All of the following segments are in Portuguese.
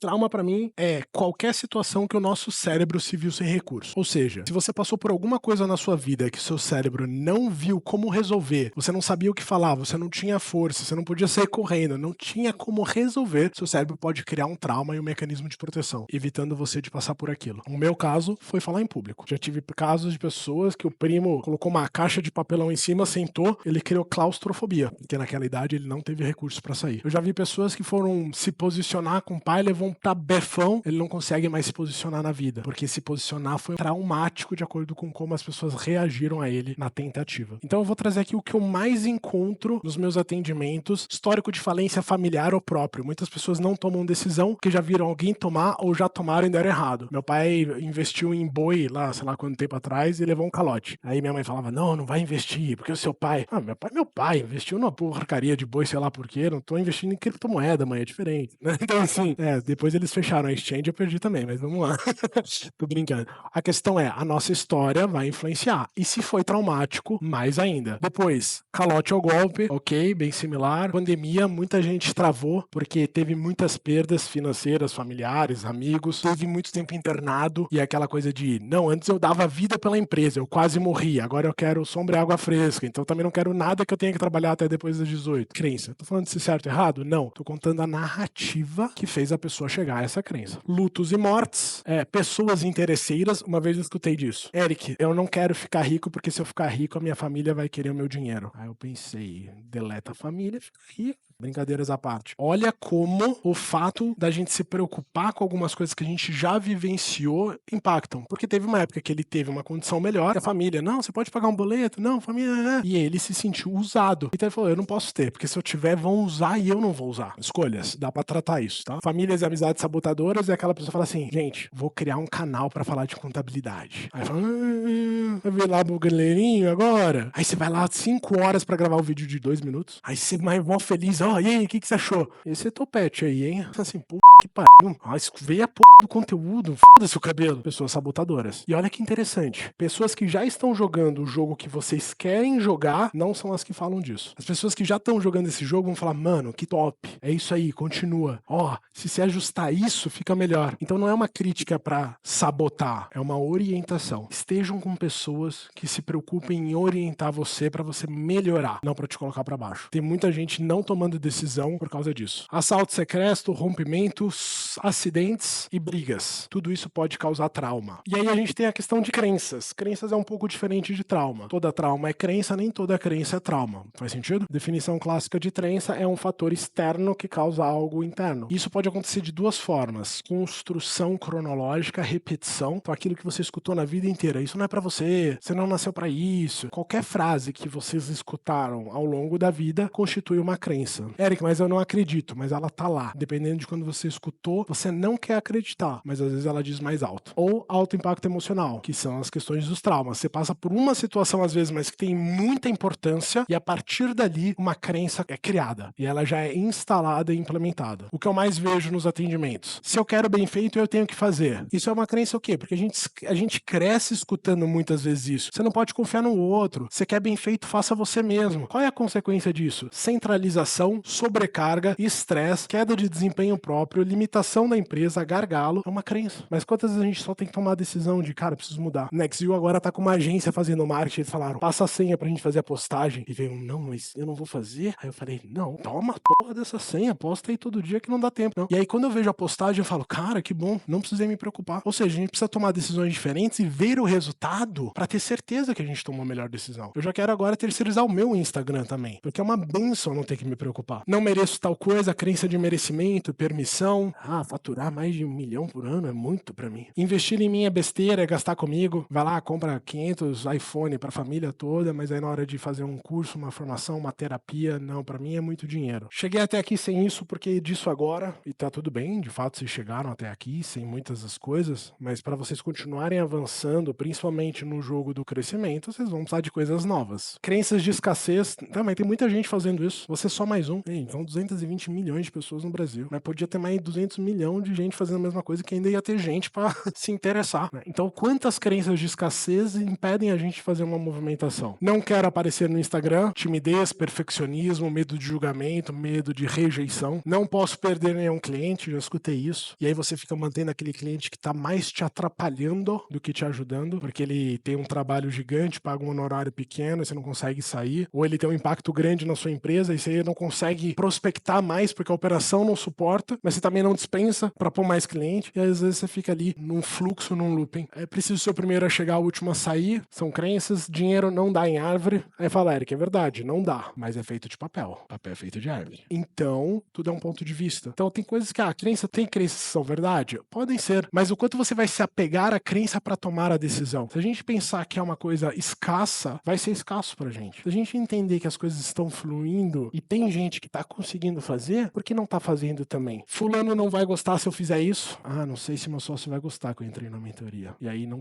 Trauma pra mim é qualquer situação que o nosso cérebro se viu sem recurso. Ou seja, se você passou por alguma coisa na sua vida que seu cérebro não viu como resolver, você não sabia o que falar, você não tinha força, você não podia sair correndo, não tinha como resolver, seu cérebro pode criar um trauma e um mecanismo de proteção, evitando você de passar por aquilo. O meu caso foi falar em público. Já tive casos de pessoas que o primo colocou uma caixa de papelão em cima, sentou, ele criou claustrofobia, porque naquela idade ele não teve recurso pra sair. Eu já vi pessoas que foram se posicionar com o pai, levou tá befão, ele não consegue mais se posicionar na vida, porque se posicionar foi traumático de acordo com como as pessoas reagiram a ele na tentativa. Então eu vou trazer aqui o que eu mais encontro nos meus atendimentos, histórico de falência familiar ou próprio. Muitas pessoas não tomam decisão porque já viram alguém tomar ou já tomaram e deram errado. Meu pai investiu em boi lá, sei lá quanto tempo atrás, e levou um calote. Aí minha mãe falava, não vai investir, porque o seu pai... meu pai investiu numa porcaria de boi, sei lá por quê, não tô investindo em criptomoeda, mãe, é diferente, né? Então assim, depois eles fecharam a exchange, eu perdi também, mas vamos lá. Tô brincando. A questão é, a nossa história vai influenciar. E se foi traumático, mais ainda. Depois, calote ao golpe, ok, bem similar. Pandemia, muita gente travou, porque teve muitas perdas financeiras, familiares, amigos. Teve muito tempo internado, e aquela coisa de, não, antes eu dava vida pela empresa, eu quase morri, agora eu quero sombra e água fresca, então também não quero nada que eu tenha que trabalhar até depois das 18. Crença. Tô falando se certo ou errado? Não. Tô contando a narrativa que fez a pessoa chegar a essa crença. Lutos e mortes, pessoas interesseiras, uma vez eu escutei disso. Eric, eu não quero ficar rico porque se eu ficar rico a minha família vai querer o meu dinheiro. Aí eu pensei, deleta a família, fica rico. Brincadeiras à parte. Olha como o fato da gente se preocupar com algumas coisas que a gente já vivenciou impactam. Porque teve uma época que ele teve uma condição melhor, e a família, não, você pode pagar um boleto, não, família, e ele se sentiu usado. Então ele falou, eu não posso ter, porque se eu tiver, vão usar e eu não vou usar. Escolhas, dá pra tratar isso, tá? Famílias e amizades sabotadoras, e aquela pessoa fala assim, gente, vou criar um canal pra falar de contabilidade. Aí fala, vai ver lá o galerinho agora? Aí você vai lá 5 horas pra gravar o vídeo de 2 minutos, aí você vai mó feliz, e aí, o que você achou? Esse é topete aí, hein? Assim, que pariu. Veio a do conteúdo, foda-se o cabelo. Pessoas sabotadoras. E olha que interessante, pessoas que já estão jogando o jogo que vocês querem jogar, não são as que falam disso. As pessoas que já estão jogando esse jogo vão falar, mano, que top. É isso aí, continua. Se ajustar isso, fica melhor. Então não é uma crítica pra sabotar, é uma orientação. Estejam com pessoas que se preocupem em orientar você pra você melhorar, não pra te colocar pra baixo. Tem muita gente não tomando decisão por causa disso. Assalto secreto, rompimentos, acidentes e brigas. Tudo isso pode causar trauma. E aí a gente tem a questão de crenças. Crenças é um pouco diferente de trauma. Toda trauma é crença, nem toda crença é trauma. Faz sentido? Definição clássica de crença é um fator externo que causa algo interno. Isso pode acontecer de duas formas. Construção cronológica, repetição. Então aquilo que você escutou na vida inteira. Isso não é pra você não nasceu pra isso. Qualquer frase que vocês escutaram ao longo da vida constitui uma crença. Eric, mas eu não acredito, mas ela tá lá. Dependendo de quando você escutou, você não quer acreditar, mas às vezes ela diz mais alto. Ou alto impacto emocional, que são as questões dos traumas. Você passa por uma situação às vezes, mas que tem muita importância e a partir dali uma crença é criada e ela já é instalada e implementada. O que eu mais vejo nos atendimentos. Se eu quero bem feito, eu tenho que fazer. Isso é uma crença o quê? Porque a gente cresce escutando muitas vezes isso. Você não pode confiar no outro. Você quer bem feito, faça você mesmo. Qual é a consequência disso? Centralização, sobrecarga, estresse, queda de desempenho próprio, limitação da empresa, gargalo, é uma crença. Mas quantas vezes a gente só tem que tomar a decisão de, cara, preciso mudar. Nextview agora tá com uma agência fazendo marketing, eles falaram, passa a senha pra gente fazer a postagem. E veio, não, mas eu não vou fazer. Aí eu falei, não, toma a porra dessa senha, posta aí todo dia que não dá tempo, não. E aí quando eu vejo a postagem, eu falo, cara, que bom, não precisei me preocupar. Ou seja, a gente precisa tomar decisões diferentes e ver o resultado pra ter certeza que a gente tomou a melhor decisão. Eu já quero agora terceirizar o meu Instagram também, porque é uma benção não ter que me preocupar. Não mereço tal coisa, crença de merecimento, permissão. Faturar mais de 1 milhão por ano é muito pra mim. Investir em mim é besteira, é gastar comigo. Vai lá, compra 500 iPhone pra família toda, mas aí na hora de fazer um curso, uma formação, uma terapia, não, pra mim é muito dinheiro. Cheguei até aqui sem isso porque disso agora, e tá tudo bem, de fato vocês chegaram até aqui sem muitas das coisas, mas pra vocês continuarem avançando, principalmente no jogo do crescimento, vocês vão precisar de coisas novas. Crenças de escassez, também tem muita gente fazendo isso. Você é só mais um. Então 220 milhões de pessoas no Brasil. Mas podia ter mais 200 milhões de gente fazendo a mesma coisa que ainda ia ter gente para se interessar. Né? Então quantas crenças de escassez impedem a gente de fazer uma movimentação? Não quero aparecer no Instagram, timidez, perfeccionismo, medo de julgamento, medo de rejeição. Não posso perder nenhum cliente, já escutei isso. E aí você fica mantendo aquele cliente que tá mais te atrapalhando do que te ajudando, porque ele tem um trabalho gigante, paga um honorário pequeno, e você não consegue sair, ou ele tem um impacto grande na sua empresa e você não consegue prospectar mais porque a operação não suporta, mas você também não dispensa para pôr mais cliente, e às vezes você fica ali num fluxo, num looping. É preciso ser o primeiro a chegar, o último a sair, são crenças, dinheiro não dá em árvore. Aí fala, Eric, é verdade, não dá, mas é feito de papel é feito de árvore. Então, tudo é um ponto de vista. Então, tem coisas que, tem crenças que são verdade? Podem ser, mas o quanto você vai se apegar à crença para tomar a decisão? Se a gente pensar que é uma coisa escassa, vai ser escasso pra gente. Se a gente entender que as coisas estão fluindo e tem gente que tá conseguindo fazer, por que não tá fazendo também? Fulano não vai gostar se eu fizer isso? Ah, não sei se meu sócio vai gostar que eu entrei na mentoria. E aí não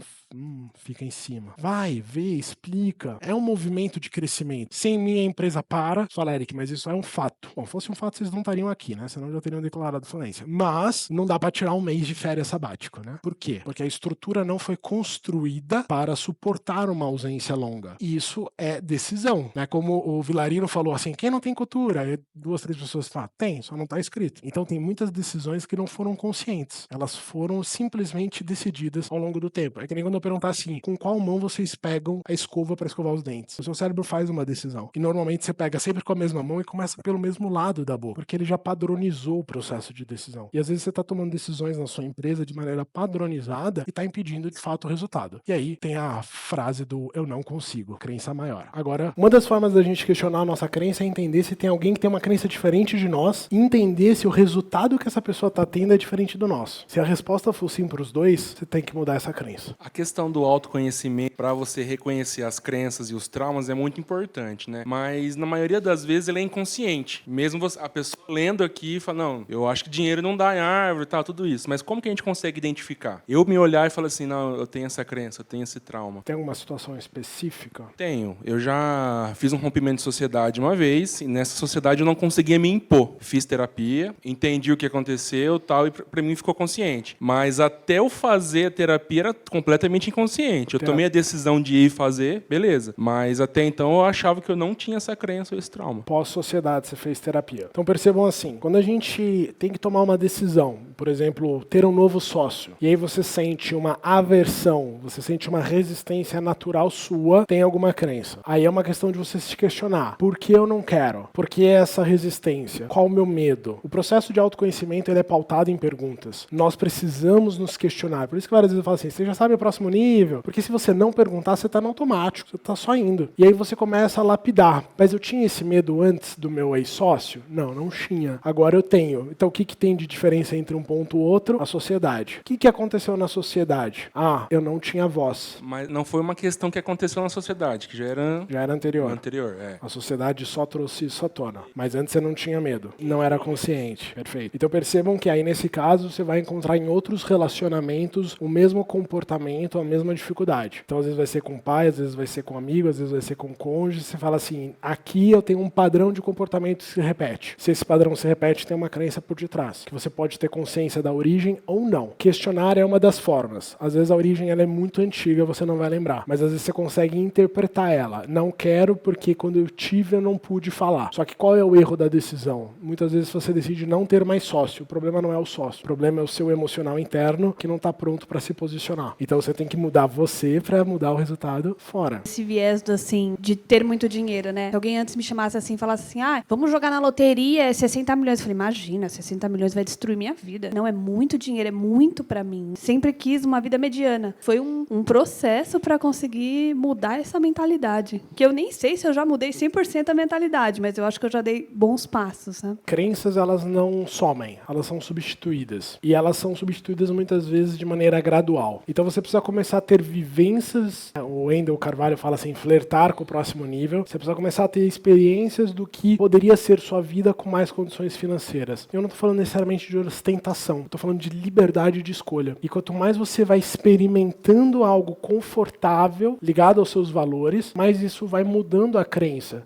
fica em cima. Vai, vê, explica. É um movimento de crescimento. Sem minha empresa para, fala, Eric, mas isso é um fato. Bom, fosse um fato, vocês não estariam aqui, né? Senão já teriam declarado falência. Mas não dá pra tirar um mês de férias sabático, né? Por quê? Porque a estrutura não foi construída para suportar uma ausência longa. E isso é decisão, né? Como o Vilarino falou assim, quem não tem cultura? E 2, 3 pessoas falam, tem, só não tá escrito. Então tem muitas decisões que não foram conscientes. Elas foram simplesmente decididas ao longo do tempo. É que nem quando eu perguntar assim, com qual mão vocês pegam a escova para escovar os dentes? O seu cérebro faz uma decisão. E normalmente você pega sempre com a mesma mão e começa pelo mesmo lado da boca, porque ele já padronizou o processo de decisão. E às vezes você tá tomando decisões na sua empresa de maneira padronizada e tá impedindo de fato o resultado. E aí tem a frase do eu não consigo, crença maior. Agora, uma das formas da gente questionar a nossa crença é entender se tem alguém que tem uma crença diferente de nós e entender se o resultado que essa pessoa tá tendo é diferente do nosso. Se a resposta for sim para os dois, você tem que mudar essa crença. A questão do autoconhecimento, para você reconhecer as crenças e os traumas, é muito importante, né? Mas na maioria das vezes ele é inconsciente. Mesmo a pessoa lendo aqui fala, não, eu acho que dinheiro não dá em árvore e tal, tudo isso. Mas como que a gente consegue identificar? Eu me olhar e falar assim, não, eu tenho essa crença, eu tenho esse trauma. Tem alguma situação específica? Tenho. Eu já fiz um rompimento de sociedade uma vez, e nessa sociedade eu não conseguia me impor. Fiz terapia, entendi o que aconteceu e tal, e para mim ficou consciente. Mas até eu fazer a terapia era completamente inconsciente. Eu tomei a decisão de ir fazer, beleza. Mas até então eu achava que eu não tinha essa crença ou esse trauma. Pós-sociedade, você fez terapia. Então percebam assim, quando a gente tem que tomar uma decisão, por exemplo, ter um novo sócio, e aí você sente uma aversão, você sente uma resistência natural sua, tem alguma crença. Aí é uma questão de você se questionar. Por que eu não quero? Por que essa resistência? Qual o meu medo? O processo de autoconhecimento ele é pautado em perguntas. Nós precisamos nos questionar. Por isso que várias vezes eu falo assim, você já sabe o próximo nível? Porque se você não perguntar, você está no automático, você está só indo. E aí você começa a lapidar. Mas eu tinha esse medo antes do meu ex-sócio? Não, não tinha. Agora eu tenho. Então o que tem de diferença entre um ponto e outro? A sociedade. O que aconteceu na sociedade? Ah, eu não tinha voz. Mas não foi uma questão que aconteceu na sociedade, que já era anterior. É. A sociedde só trouxe isso à tona. Mas antes você não tinha medo. Não era consciente. Perfeito. Então percebam que aí nesse caso você vai encontrar em outros relacionamentos o mesmo comportamento, a mesma dificuldade. Então às vezes vai ser com o pai, às vezes vai ser com amigo, às vezes vai ser com o cônjuge. Você fala assim, aqui eu tenho um padrão de comportamento que se repete. Se esse padrão se repete, tem uma crença por detrás. Que você pode ter consciência da origem ou não. Questionar é uma das formas. Às vezes a origem ela é muito antiga, você não vai lembrar. Mas às vezes você consegue interpretar ela. Não quero porque quando eu tive eu não pude falar. Só que qual é o erro da decisão? Muitas vezes você decide não ter mais sócio. O problema não é o sócio. O problema é o seu emocional interno que não está pronto para se posicionar. Então você tem que mudar você para mudar o resultado fora. Esse viés assim, de ter muito dinheiro, né? Se alguém antes me chamasse assim e falasse assim, vamos jogar na loteria, 60 milhões. Eu falei, imagina, 60 milhões vai destruir minha vida. Não, é muito dinheiro, é muito para mim. Sempre quis uma vida mediana. Foi um processo para conseguir mudar essa mentalidade. Que eu nem sei se eu já mudei 100% a mentalidade, mas eu acho que eu já dei bons passos, né? Crenças, elas não somem, elas são substituídas. E elas são substituídas muitas vezes de maneira gradual. Então você precisa começar a ter vivências, o Wendel Carvalho fala assim, flertar com o próximo nível. Você precisa começar a ter experiências do que poderia ser sua vida com mais condições financeiras. Eu não estou falando necessariamente de ostentação, estou falando de liberdade de escolha. E quanto mais você vai experimentando algo confortável, ligado aos seus valores, mais isso vai mudando a crença.